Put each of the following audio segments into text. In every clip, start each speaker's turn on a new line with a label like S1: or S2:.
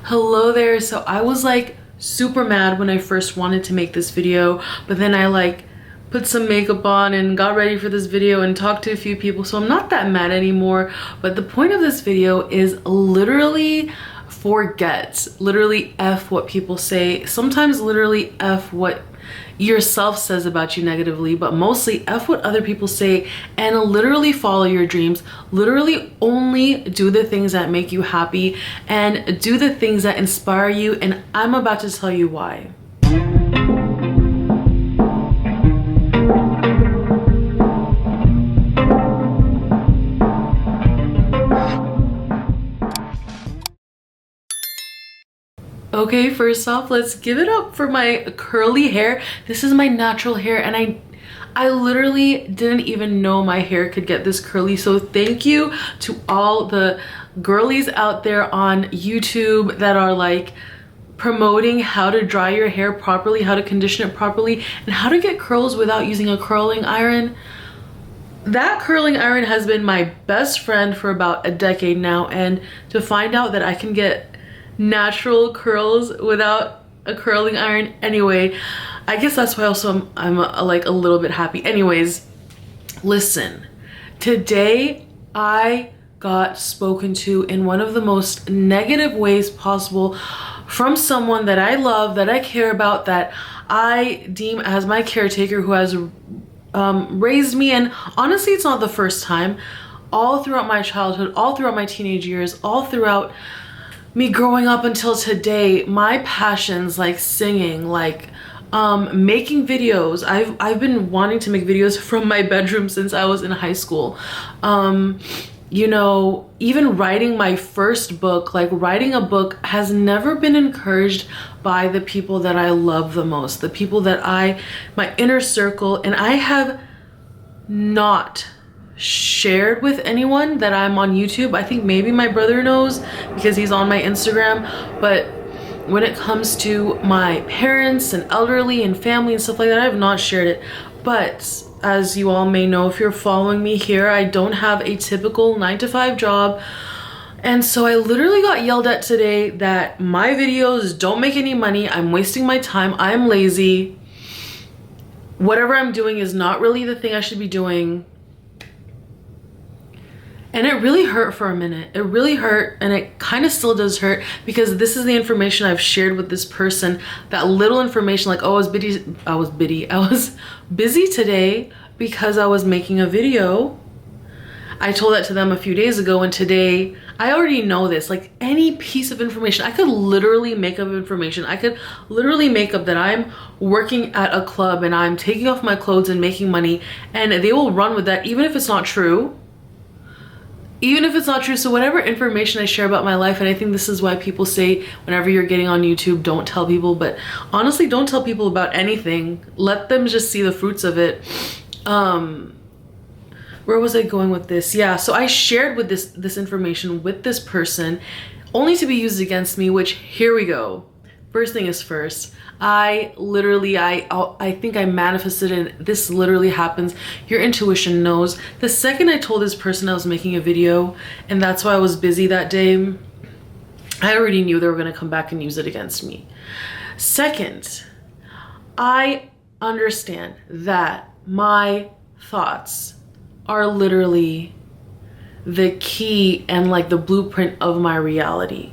S1: Hello there. So I was like super mad when I first wanted to make this video, but then I like put some makeup on and got ready for this video and talked to a few people, so I'm not that mad anymore. But the point of this video is literally literally F what people say, sometimes literally F what yourself says about you negatively, but mostly F what other people say, and literally follow your dreams. Literally only do the things that make you happy and do the things that inspire you, and I'm about to tell you why. Okay, first off, let's give it up for my curly hair. This is my natural hair, and I literally didn't even know my hair could get this curly. So thank you to all the girlies out there on YouTube that are like promoting how to dry your hair properly, how to condition it properly, and how to get curls without using a curling iron. That curling iron has been my best friend for about a decade now, and to find out that I can get natural curls without a curling iron, anyway, I guess that's why also I'm like a little bit happy. Anyways, listen, today I got spoken to in one of the most negative ways possible from someone that I love, that I care about, that I deem as my caretaker, who has raised me. And honestly, it's not the first time. All throughout my childhood, all throughout my teenage years, all throughout me growing up until today, my passions like singing, like making videos. I've been wanting to make videos from my bedroom since I was in high school. You know, even writing my first book, like writing a book, has never been encouraged by the people that I love the most, the people that my inner circle, and I have not shared with anyone that I'm on YouTube. I think maybe my brother knows because he's on my Instagram, but when it comes to my parents and elderly and family and stuff like that, I have not shared it. But as you all may know, if you're following me here, I don't have a typical 9-to-5 job. And so I literally got yelled at today that my videos don't make any money. I'm wasting my time. I'm lazy. Whatever I'm doing is not really the thing I should be doing. And it really hurt for a minute. It really hurt, and it kind of still does hurt, because this is the information I've shared with this person. That little information, like, oh, I was busy today because I was making a video. I told that to them a few days ago, and today I already know this. Like, any piece of information, I could literally make up information. I could literally make up that I'm working at a club and I'm taking off my clothes and making money, and they will run with that even if it's not true. Even if it's not true. So whatever information I share about my life, and I think this is why people say whenever you're getting on YouTube, don't tell people, but honestly, don't tell people about anything. Let them just see the fruits of it. Where was I going with this? Yeah, so I shared with this information with this person only to be used against me, which, here we go. First thing is first. I think I manifested it. This literally happens. Your intuition knows. The second I told this person I was making a video, and that's why I was busy that day, I already knew they were going to come back and use it against me. Second, I understand that my thoughts are literally the key and like the blueprint of my reality.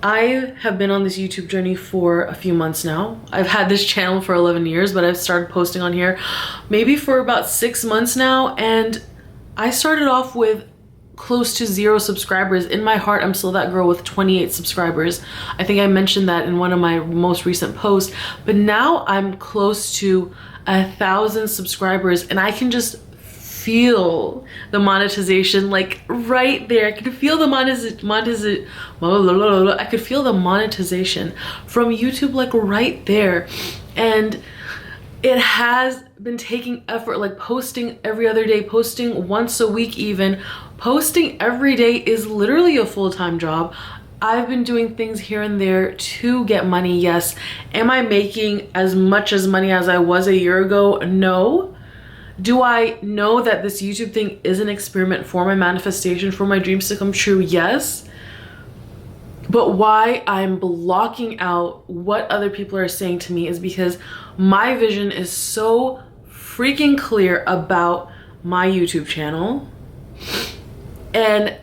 S1: I have been on this YouTube journey for a few months now. I've had this channel for 11 years, but I've started posting on here maybe for about 6 months now. And I started off with close to 0 subscribers. In my heart, I'm still that girl with 28 subscribers. I think I mentioned that in one of my most recent posts. But now I'm close to 1,000 subscribers, and I can just feel the monetization like right there. I could feel the I could feel the monetization from YouTube like right there. And it has been taking effort, like posting every other day, posting once a week even. Posting every day is literally a full-time job. I've been doing things here and there to get money, yes. Am I making as much as money as I was a year ago? No. Do I know that this YouTube thing is an experiment for my manifestation, for my dreams to come true? Yes. But why I'm blocking out what other people are saying to me is because my vision is so freaking clear about my YouTube channel. And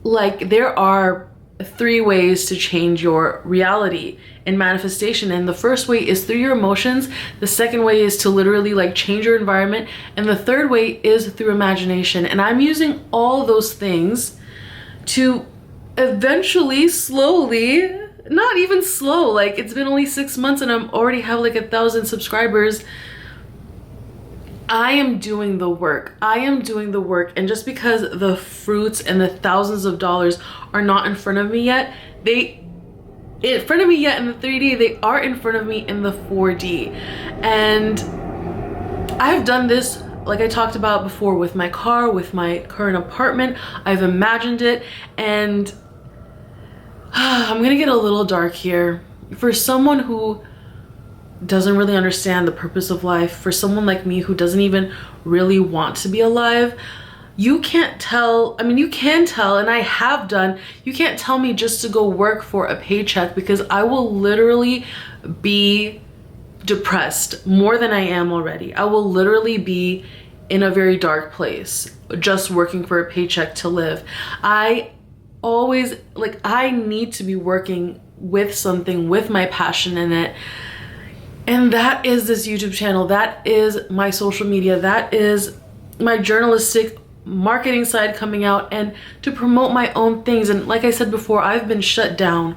S1: like, there are 3 ways to change your reality and manifestation. And the first way is through your emotions. The second way is to literally like change your environment. And the third way is through imagination. And I'm using all those things to eventually, slowly, not even slow, like it's been only 6 months and I'm already have like 1,000 subscribers. I am doing the work. I am doing the work. And just because the fruits and the thousands of dollars are not in front of me yet, in front of me yet in the 3D, they are in front of me in the 4D. And I've done this, like I talked about before, with my car, with my current apartment. I've imagined it, and I'm gonna get a little dark here. For someone who doesn't really understand the purpose of life, for someone like me who doesn't even really want to be alive, you can't tell, I mean, you can tell, and I have done, you can't tell me just to go work for a paycheck, because I will literally be depressed more than I am already. I will literally be in a very dark place just working for a paycheck to live. I always, like, I need to be working with something, with my passion in it. And that is this YouTube channel. That is my social media. That is my journalistic marketing side coming out, and to promote my own things. And like I said before, I've been shut down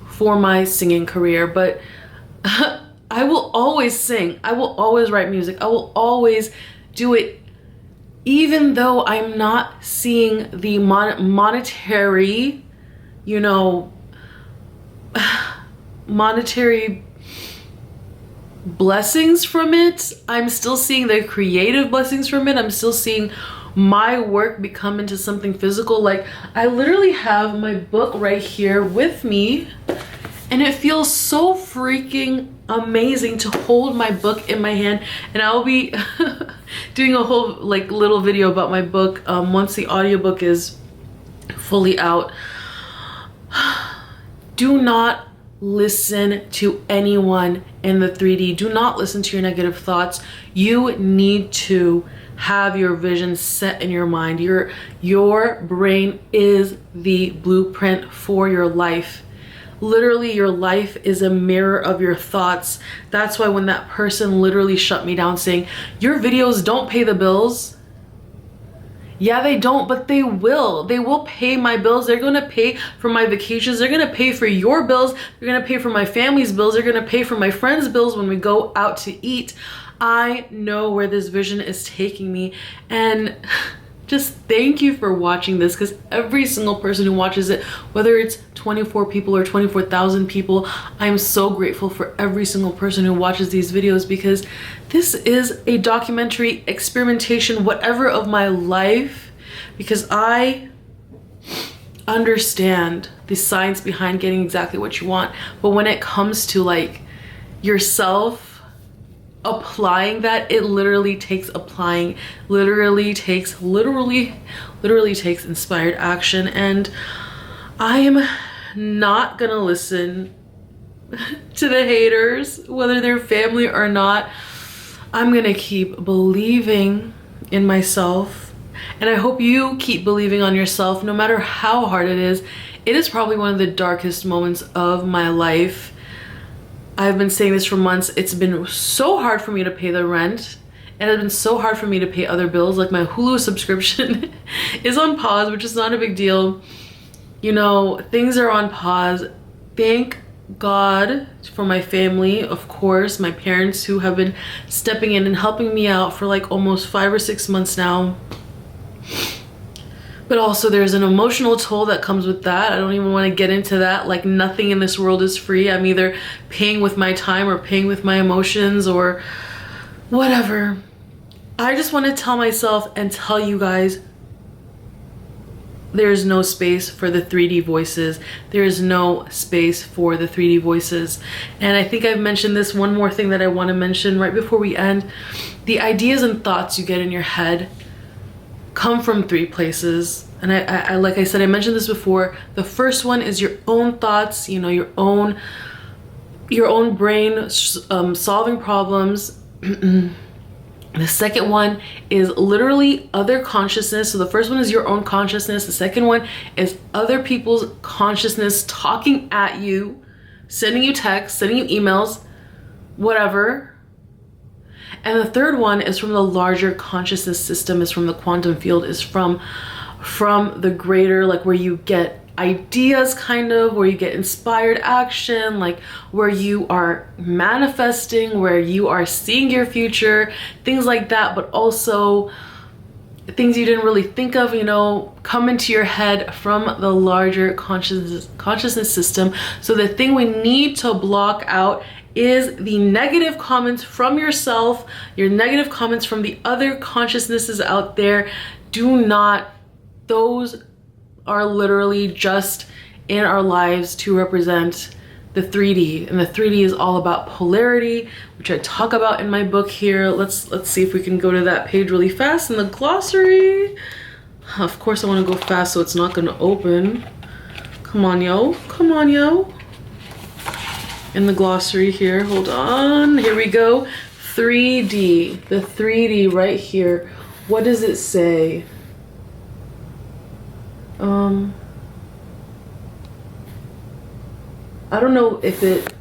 S1: for my singing career, but I will always sing. I will always write music. I will always do it, even though I'm not seeing the monetary, you know, monetary blessings from it. I'm still seeing the creative blessings from it. I'm still seeing my work become into something physical. Like, I literally have my book right here with me, and it feels so freaking amazing to hold my book in my hand. And I'll be doing a whole like little video about my book once the audiobook is fully out. Do not listen to anyone in the 3D. Do not listen to your negative thoughts. You need to have your vision set in your mind. Your brain is the blueprint for your life. Literally, your life is a mirror of your thoughts. That's why when that person literally shut me down saying, your videos don't pay the bills. Yeah, they don't, but they will. They will pay my bills. They're gonna pay for my vacations. They're gonna pay for your bills. They're gonna pay for my family's bills. They're gonna pay for my friends' bills when we go out to eat. I know where this vision is taking me, and just thank you for watching this, because every single person who watches it, whether it's 24 people or 24,000 people, I'm so grateful for every single person who watches these videos, because this is a documentary, experimentation, whatever, of my life, because I understand the science behind getting exactly what you want. But when it comes to like yourself applying that, it literally takes applying, literally takes inspired action. And I am not gonna listen to the haters, whether they're family or not. I'm gonna keep believing in myself, and I hope you keep believing on yourself, no matter how hard it is. It is probably one of the darkest moments of my life. I've been saying this for months. It's been so hard for me to pay the rent, and it's been so hard for me to pay other bills. Like, my Hulu subscription is on pause, which is not a big deal. You know, things are on pause. Thank God for my family, of course, my parents, who have been stepping in and helping me out for like almost 5 or 6 months now. But also there's an emotional toll that comes with that. I don't even want to get into that. Like, nothing in this world is free. I'm either paying with my time or paying with my emotions or whatever. I just want to tell myself and tell you guys, there is no space for the 3D voices. There is no space for the 3D voices. And I think I've mentioned this. One more thing that I want to mention right before we end. The ideas and thoughts you get in your head come from 3 places. And I like I said, I mentioned this before, the first one is your own thoughts, you know, your own brain solving problems. The second one is literally other consciousness. So the first one is your own consciousness. The second one is other people's consciousness talking at you, sending you texts, sending you emails, whatever. And the third one is from the larger consciousness system, is from the quantum field, is from the greater, like where you get ideas, kind of where you get inspired action, like where you are manifesting, where you are seeing your future, things like that, but also things you didn't really think of, you know, come into your head from the larger consciousness system. So the thing we need to block out is the negative comments from yourself, your negative comments from the other consciousnesses out there. Those are literally just in our lives to represent the 3D, and the 3D is all about polarity, which I talk about in my book here. Let's see if we can go to that page really fast in the glossary. Of course I want to go fast so it's not going to open. Come on, yo. Come on, yo. In the glossary here, hold on, here we go. 3D, the 3D right here. What does it say? I don't know if it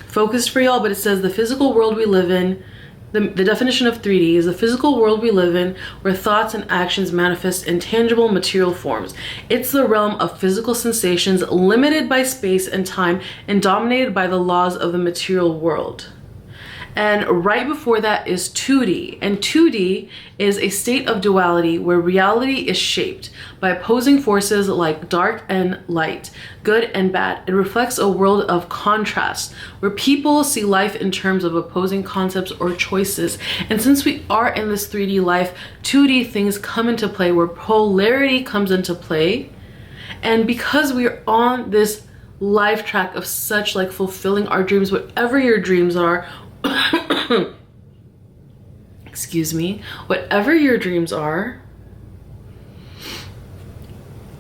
S1: focused for y'all, but it says the physical world we live in, the definition of 3D is the physical world we live in where thoughts and actions manifest in tangible material forms. It's the realm of physical sensations limited by space and time and dominated by the laws of the material world. And right before that is 2D. And 2D is a state of duality where reality is shaped by opposing forces like dark and light, good and bad. It reflects a world of contrast where people see life in terms of opposing concepts or choices. And since we are in this 3D life, 2D things come into play where polarity comes into play. And because we're on this life track of such like fulfilling our dreams, whatever your dreams are, excuse me, whatever your dreams are,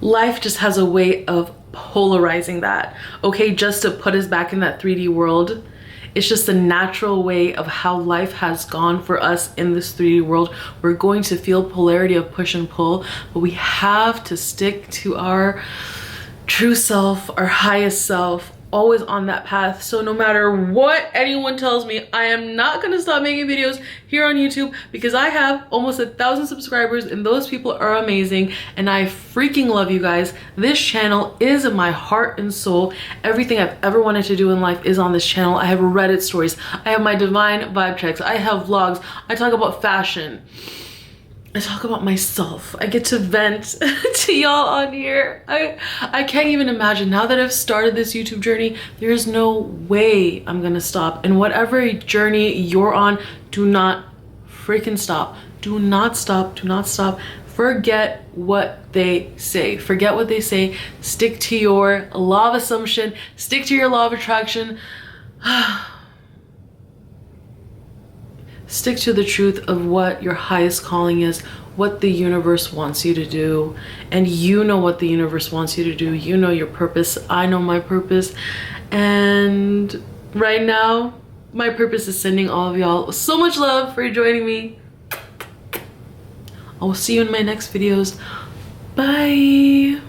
S1: life just has a way of polarizing that, okay, just to put us back in that 3D world. It's just a natural way of how life has gone for us in this 3D world. We're going to feel polarity of push and pull, but we have to stick to our true self, our highest self, always on that path. So no matter what anyone tells me, I am not gonna stop making videos here on YouTube because I have almost 1,000 subscribers and those people are amazing and I freaking love you guys. This channel is my heart and soul. Everything I've ever wanted to do in life is on this channel. I have Reddit stories, I have my divine vibe checks, I have vlogs, I talk about fashion, I talk about myself. I get to vent to y'all on here. I can't even imagine. Now that I've started this YouTube journey, there's no way I'm gonna stop. And whatever journey you're on, do not freaking stop. Do not stop, do not stop. Forget what they say. Forget what they say. Stick to your law of assumption. Stick to your law of attraction. Stick to the truth of what your highest calling is, what the universe wants you to do. And you know what the universe wants you to do. You know your purpose. I know my purpose. And right now, my purpose is sending all of y'all so much love for joining me. I will see you in my next videos. Bye.